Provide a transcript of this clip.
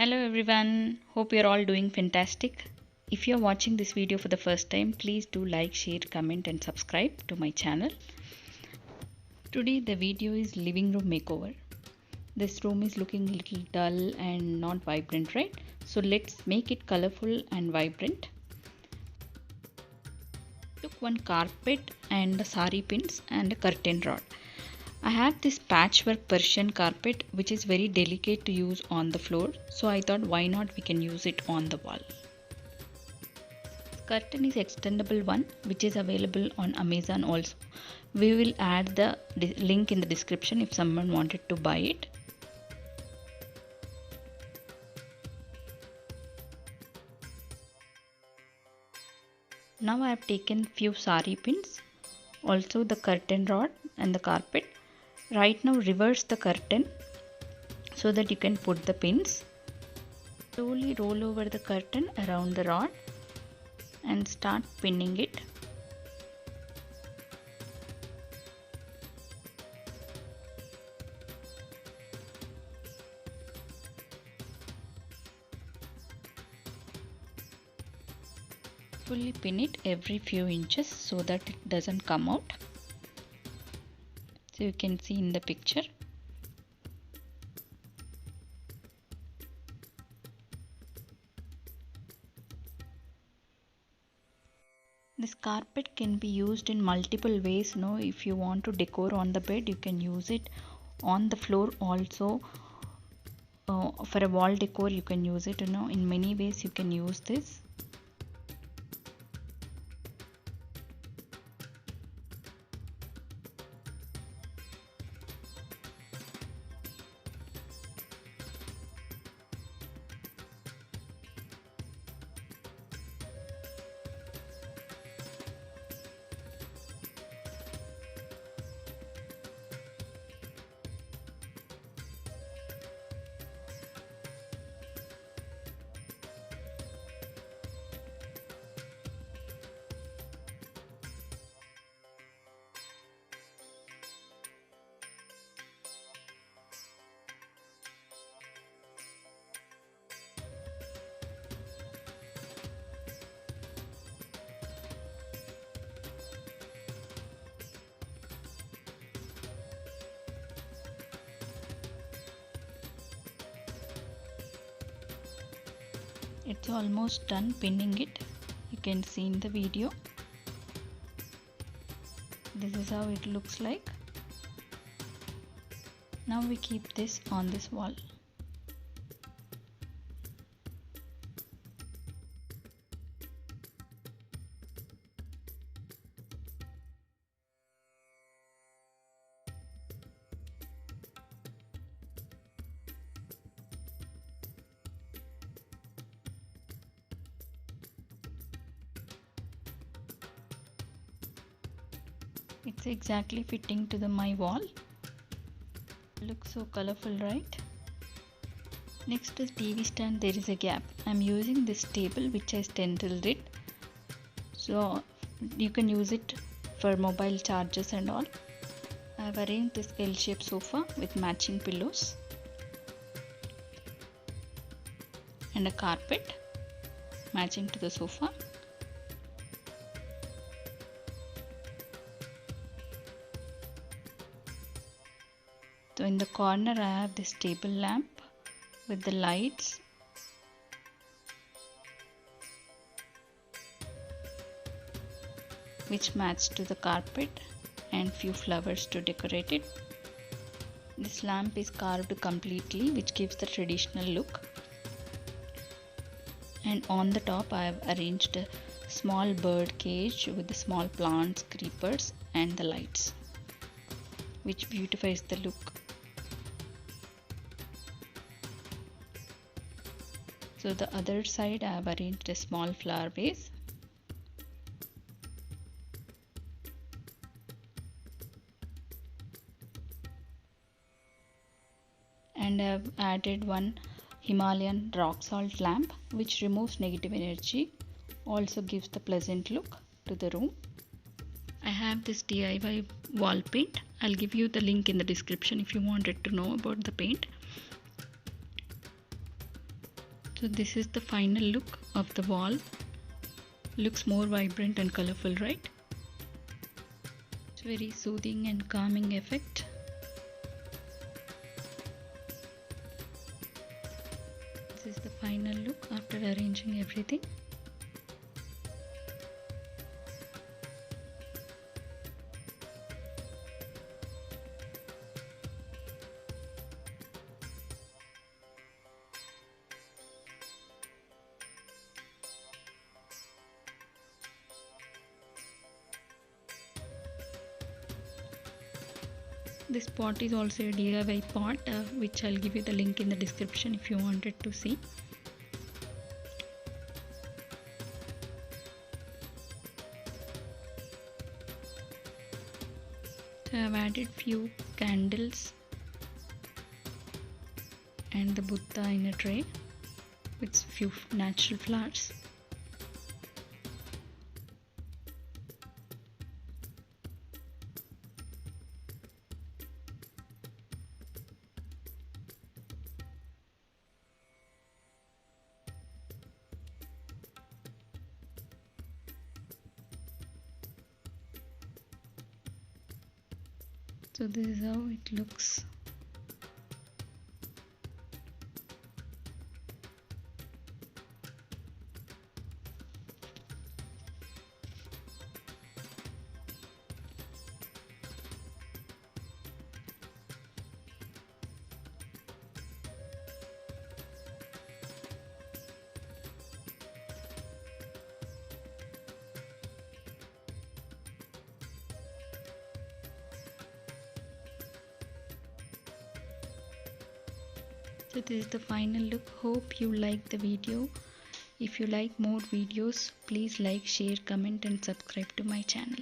Hello everyone, hope you're all doing fantastic. If you're watching this video for the first time, please do like, share, comment and subscribe to my channel. Today the video is living room makeover. This room is looking a little dull and not vibrant, right? So let's make it colorful and vibrant. Took one carpet and sari pins and a curtain rod. I have this patchwork Persian carpet which is very delicate to use on the floor, so I thought why not we can use it on the wall. Curtain is extendable one which is available on Amazon also. We will add the link in the description if someone wanted to buy it. Now I have taken few sari pins, also the curtain rod and the carpet. Right now reverse the curtain so that you can put the pins. Slowly roll over the curtain around the rod and start pinning it. Fully pin it every few inches so that it doesn't come out. So you can see in the picture. This carpet can be used in multiple ways. If you want to decor on the bed, you can use it on the floor also. For a wall decor, you can use it. In many ways you can use this. It's almost done pinning it. You can see in the video. This is how it looks like. Now we keep this on this wall. It's exactly fitting to my wall. Looks so colorful, right? Next is TV stand. There is a gap. I'm using this table which I stenciled it. So you can use it for mobile chargers and all. I have arranged this L-shaped sofa with matching pillows and a carpet matching to the sofa. So in the corner I have this table lamp with the lights. Which match to the carpet and few flowers to decorate it. This lamp is carved completely which gives the traditional look. And on the top I have arranged a small bird cage with the small plants, creepers and the lights, which beautifies the look. So the other side I have arranged a small flower vase. And I have added one Himalayan rock salt lamp which removes negative energy, also gives the pleasant look to the room. I have this DIY wall paint. I'll give you the link in the description if you wanted to know about the paint. So this is the final look of the wall. Looks more vibrant and colorful, right? It's very soothing and calming effect. This is the final look after arranging everything. This pot is also a DIY pot, which I'll give you the link in the description if you wanted to see. So I've added few candles and the Buddha in a tray with few natural flowers. So this is how it looks. So this is the final look. Hope you like the video. If you like more videos, please like, share, comment and subscribe to my channel.